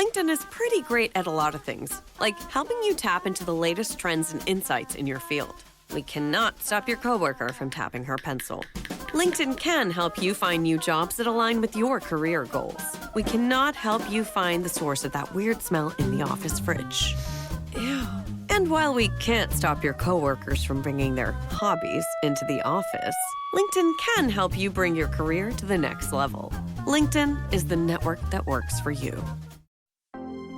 LinkedIn is pretty great at a lot of things, like helping you tap into the latest trends and insights in your field. We cannot stop your coworker from tapping her pencil. LinkedIn can help you find new jobs that align with your career goals. We cannot help you find the source of that weird smell in the office fridge. Ew. And while we can't stop your coworkers from bringing their hobbies into the office, LinkedIn can help you bring your career to the next level. LinkedIn is the network that works for you.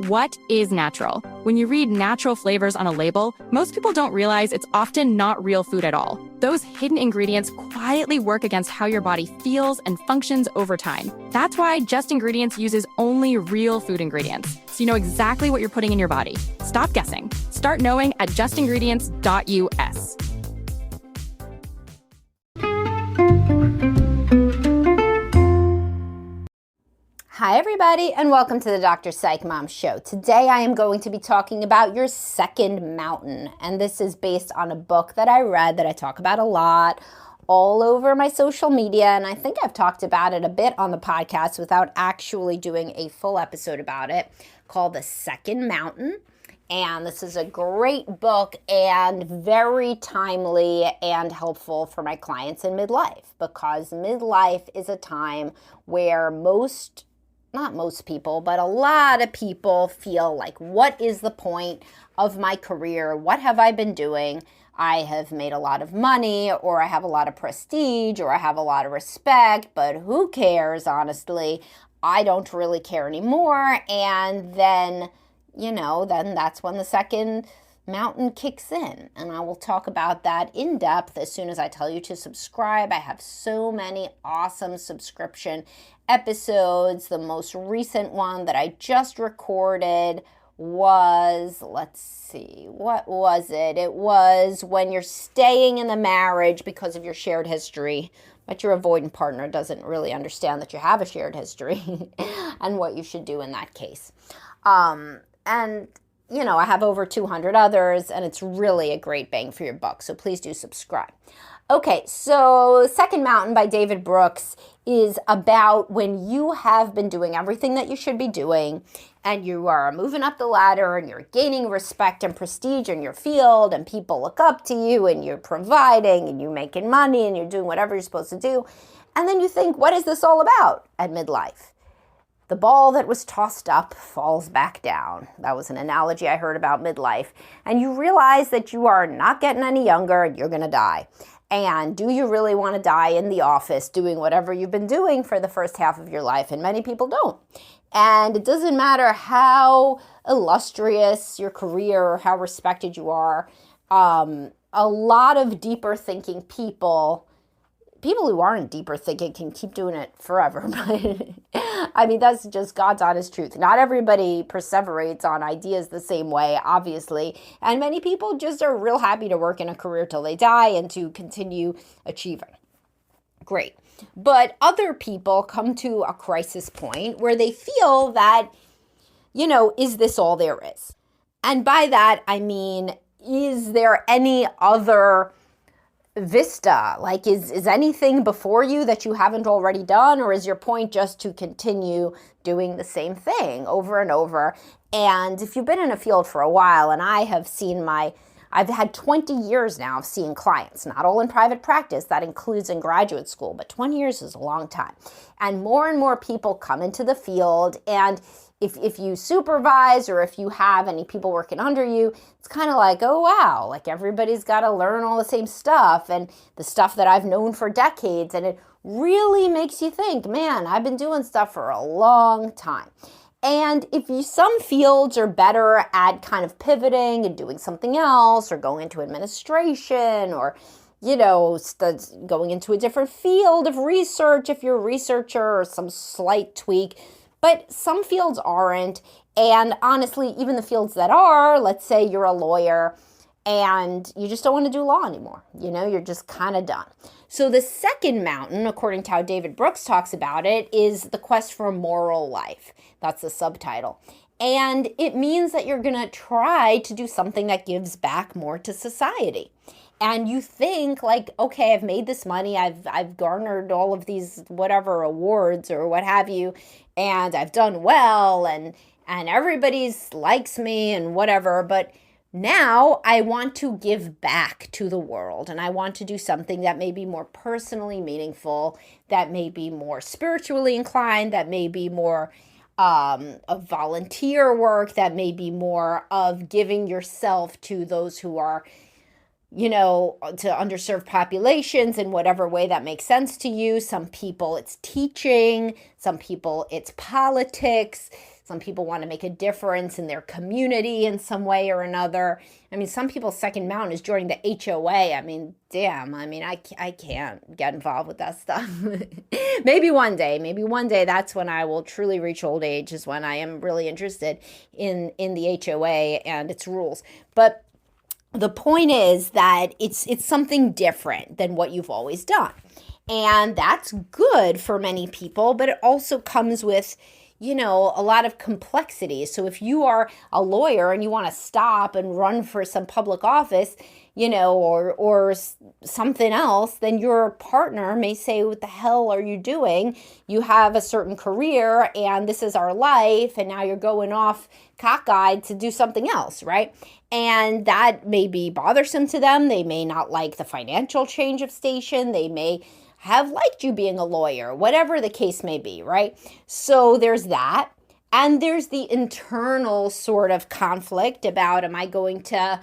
What is natural? When you read natural flavors on a label, most people don't realize it's often not real food at all. Those hidden ingredients quietly work against how your body feels and functions over time. That's why Just Ingredients uses only real food ingredients, so you know exactly what you're putting in your body. Stop guessing. Start knowing at justingredients.us. Hi everybody, and welcome to the Dr. Psych Mom Show. Today I am going to be talking about your second mountain, and this is based on a book that I read that I talk about a lot all over my social media, and I think I've talked about it a bit on the podcast without actually doing a full episode about it, called The Second Mountain. And this is a great book and very timely and helpful for my clients in midlife, because midlife is a time where not most people, but a lot of people feel like, what is the point of my career? What have I been doing? I have made a lot of money, or I have a lot of prestige, or I have a lot of respect, but who cares, honestly? I don't really care anymore. And then, then that's when the second mountain kicks in. And I will talk about that in depth as soon as I tell you to subscribe. I have so many awesome subscription episodes. The most recent one that I just recorded was, what was it? It was when you're staying in the marriage because of your shared history, but your avoidant partner doesn't really understand that you have a shared history and what you should do in that case. I have over 200 others, and it's really a great bang for your buck, so please do subscribe. Okay, so Second Mountain by David Brooks is about when you have been doing everything that you should be doing, and you are moving up the ladder, and you're gaining respect and prestige in your field, and people look up to you, and you're providing, and you're making money, and you're doing whatever you're supposed to do, and then you think, what is this all about at midlife? The ball that was tossed up falls back down. That was an analogy I heard about midlife. And you realize that you are not getting any younger and you're going to die. And do you really want to die in the office doing whatever you've been doing for the first half of your life? And many people don't. And it doesn't matter how illustrious your career or how respected you are. A lot of deeper thinking people who aren't deeper thinking can keep doing it forever. But that's just God's honest truth. Not everybody perseverates on ideas the same way, obviously. And many people just are real happy to work in a career till they die and to continue achieving. Great. But other people come to a crisis point where they feel that, is this all there is? And by that, I mean, is there any other vista? Like, is anything before you that you haven't already done? Or is your point just to continue doing the same thing over and over? And if you've been in a field for a while, and I've had 20 years now of seeing clients, not all in private practice, that includes in graduate school, but 20 years is a long time. And more people come into the field, and if you supervise or if you have any people working under you, it's kind of like, oh, wow, like everybody's got to learn all the same stuff and the stuff that I've known for decades. And it really makes you think, man, I've been doing stuff for a long time. And some fields are better at kind of pivoting and doing something else, or going into administration, or going into a different field of research if you're a researcher, or some slight tweak. But some fields aren't, and honestly, even the fields that are, let's say you're a lawyer and you just don't want to do law anymore. You're just kind of done. So the second mountain, according to how David Brooks talks about it, is the quest for a moral life. That's the subtitle. And it means that you're going to try to do something that gives back more to society. And you think like, okay, I've made this money, I've garnered all of these whatever awards or what have you, and I've done well, and and everybody's likes me and whatever, but now I want to give back to the world, and I want to do something that may be more personally meaningful, that may be more spiritually inclined, that may be more of volunteer work, that may be more of giving yourself to those who are, to underserved populations in whatever way that makes sense to you. Some people it's teaching, some people it's politics, some people want to make a difference in their community in some way or another. I mean, some people's second mountain is joining the HOA. I mean, damn, I can't get involved with that stuff. Maybe one day that's when I will truly reach old age, is when I am really interested in the HOA and its rules. But the point is that it's something different than what you've always done. And that's good for many people, but it also comes with, a lot of complexity. So if you are a lawyer and you want to stop and run for some public office, or something else, then your partner may say, what the hell are you doing? You have a certain career and this is our life, and now you're going off cockeyed to do something else, right? And that may be bothersome to them. They may not like the financial change of station. They may have liked you being a lawyer, whatever the case may be, right? So there's that. And there's the internal sort of conflict about, am I going to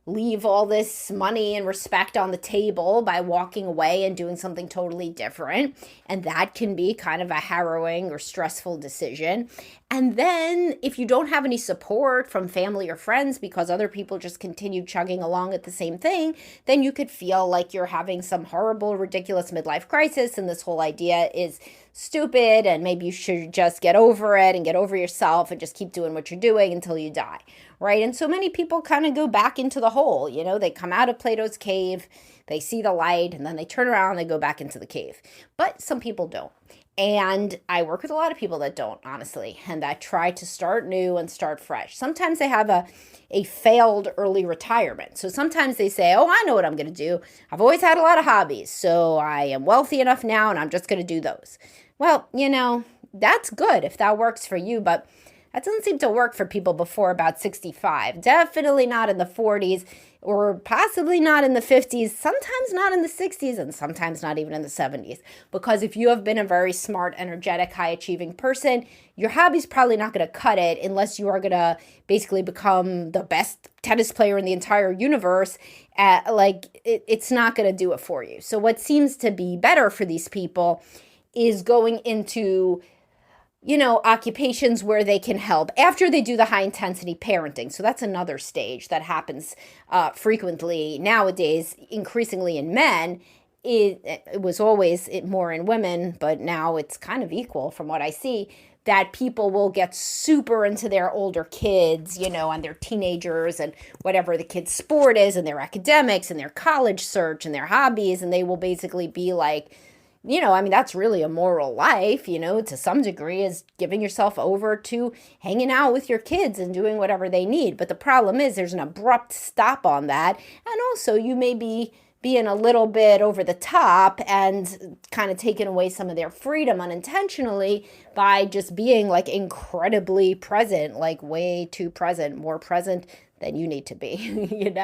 leave all this money and respect on the table by walking away and doing something totally different? And that can be kind of a harrowing or stressful decision. And then if you don't have any support from family or friends because other people just continue chugging along at the same thing, then you could feel like you're having some horrible, ridiculous midlife crisis, and this whole idea is stupid, and maybe you should just get over it and get over yourself and just keep doing what you're doing until you die, right? And so many people kind of go back into the hole. They come out of Plato's cave, they see the light, and then they turn around and they go back into the cave. But some people don't. And I work with a lot of people that don't, honestly, and that try to start new and start fresh. Sometimes they have a failed early retirement. So sometimes they say, oh, I know what I'm going to do. I've always had a lot of hobbies, so I am wealthy enough now, and I'm just going to do those. Well, that's good if that works for you, but that doesn't seem to work for people before about 65. Definitely not in the 40s, or possibly not in the 50s, sometimes not in the 60s, and sometimes not even in the 70s. Because if you have been a very smart, energetic, high-achieving person, your hobby's probably not going to cut it unless you are going to basically become the best tennis player in the entire universe. It's not going to do it for you. So what seems to be better for these people is going into occupations where they can help after they do the high intensity parenting. So that's another stage that happens frequently nowadays, increasingly in men. It was always more in women, but now it's kind of equal from what I see, that people will get super into their older kids, and their teenagers and whatever the kid's sport is, and their academics and their college search and their hobbies. And they will basically be like, that's really a moral life, to some degree, is giving yourself over to hanging out with your kids and doing whatever they need. But the problem is there's an abrupt stop on that. And also you may be being a little bit over the top and kind of taking away some of their freedom unintentionally by just being like incredibly present, like way too present, more present than you need to be,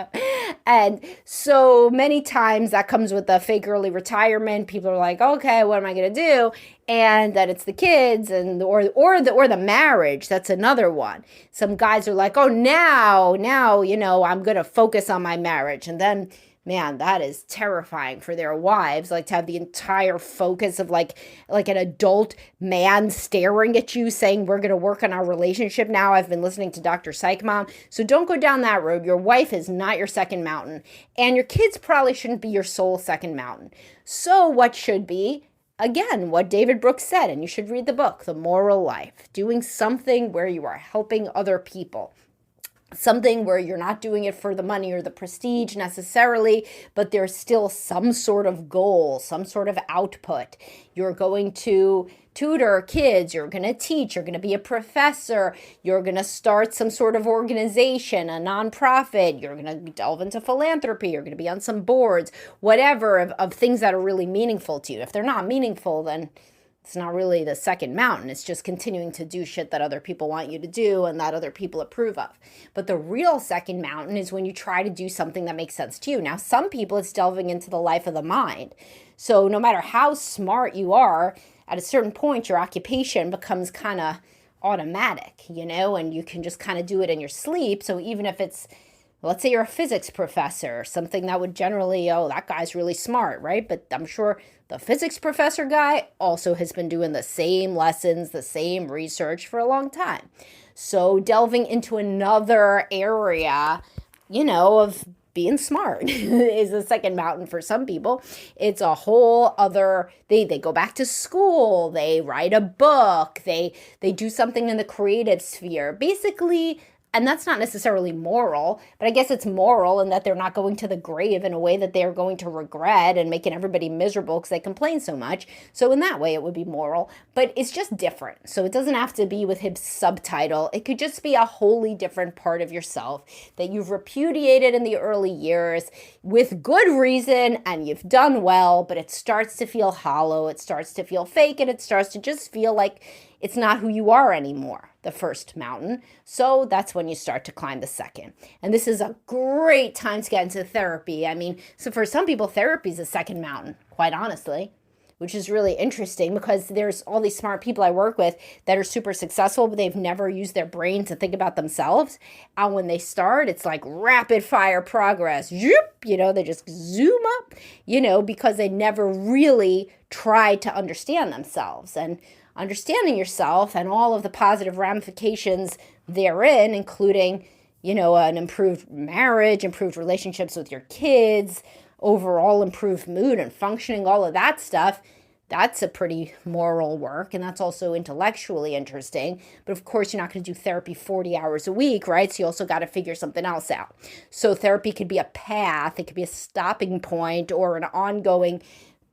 And so many times that comes with the fake early retirement. People are like, okay, what am I going to do? And that it's the kids and or the marriage. That's another one. Some guys are like, oh, now, I'm going to focus on my marriage. And then, man, that is terrifying for their wives, like to have the entire focus of like an adult man staring at you saying, we're going to work on our relationship now. I've been listening to Dr. Psych Mom. So don't go down that road. Your wife is not your second mountain, and your kids probably shouldn't be your sole second mountain. So what should be? Again, what David Brooks said, and you should read the book, The Moral Life, doing something where you are helping other people. Something where you're not doing it for the money or the prestige necessarily, but there's still some sort of goal, some sort of output. You're going to tutor kids, you're going to teach, you're going to be a professor, you're going to start some sort of organization, a nonprofit, you're going to delve into philanthropy, you're going to be on some boards, whatever of things that are really meaningful to you. If they're not meaningful, then It's not really the second mountain. It's just continuing to do shit that other people want you to do and that other people approve of. But the real second mountain is when you try to do something that makes sense to you. Now, some people, it's delving into the life of the mind. So no matter how smart you are, at a certain point, your occupation becomes kind of automatic, and you can just kind of do it in your sleep. So even if it's, let's say you're a physics professor, something that would generally, oh, that guy's really smart, right? But I'm sure the physics professor guy also has been doing the same lessons, the same research for a long time. So delving into another area, of being smart is the second mountain for some people. It's a whole other, they go back to school, they write a book, they do something in the creative sphere. Basically, and that's not necessarily moral, but I guess it's moral in that they're not going to the grave in a way that they're going to regret and making everybody miserable because they complain so much. So in that way, it would be moral, but it's just different. So it doesn't have to be with his subtitle. It could just be a wholly different part of yourself that you've repudiated in the early years with good reason, and you've done well, but it starts to feel hollow. It starts to feel fake, and it starts to just feel like it's not who you are anymore, the first mountain. So that's when you start to climb the second. And this is a great time to get into therapy. So for some people, therapy is the second mountain, quite honestly, which is really interesting because there's all these smart people I work with that are super successful, but they've never used their brain to think about themselves. And when they start, it's like rapid fire progress. They just zoom up, because they never really tried to understand themselves. And understanding yourself and all of the positive ramifications therein, including, an improved marriage, improved relationships with your kids, overall improved mood and functioning, all of that stuff, that's a pretty moral work. And that's also intellectually interesting. But of course, you're not going to do therapy 40 hours a week, right? So you also got to figure something else out. So therapy could be a path. It could be a stopping point or an ongoing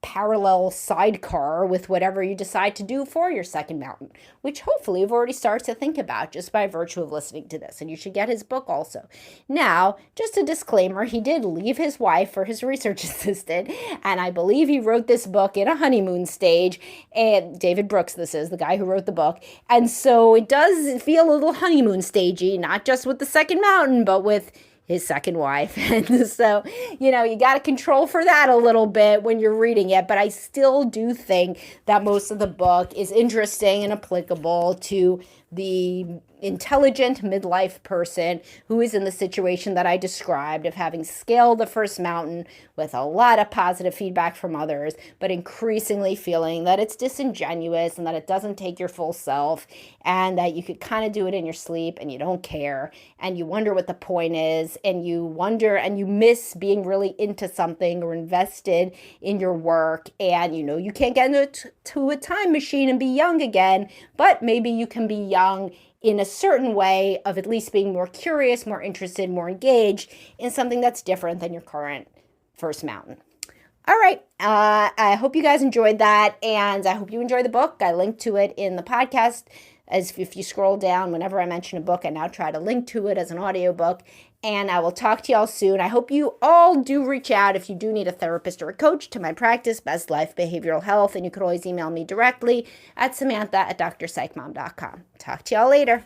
parallel sidecar with whatever you decide to do for your second mountain, which hopefully you've already started to think about just by virtue of listening to this. And you should get his book also. Now, just a disclaimer, he did leave his wife for his research assistant, and I believe he wrote this book in a honeymoon stage, and David Brooks, this is the guy who wrote the book, and so it does feel a little honeymoon stagey, not just with the second mountain, but with his second wife. And so, you got to control for that a little bit when you're reading it. But I still do think that most of the book is interesting and applicable to the intelligent midlife person who is in the situation that I described of having scaled the first mountain with a lot of positive feedback from others, but increasingly feeling that it's disingenuous and that it doesn't take your full self and that you could kind of do it in your sleep and you don't care and you wonder what the point is and you wonder and you miss being really into something or invested in your work and you can't get into a time machine and be young again, but maybe you can be young in a certain way of at least being more curious, more interested, more engaged in something that's different than your current first mountain. All right. I hope you guys enjoyed that, and I hope you enjoy the book. I linked to it in the podcast. As if you scroll down, whenever I mention a book, I now try to link to it as an audiobook. And I will talk to y'all soon. I hope you all do reach out if you do need a therapist or a coach to my practice, Best Life Behavioral Health. And you could always email me directly at samantha@drpsychmom.com. Talk to y'all later.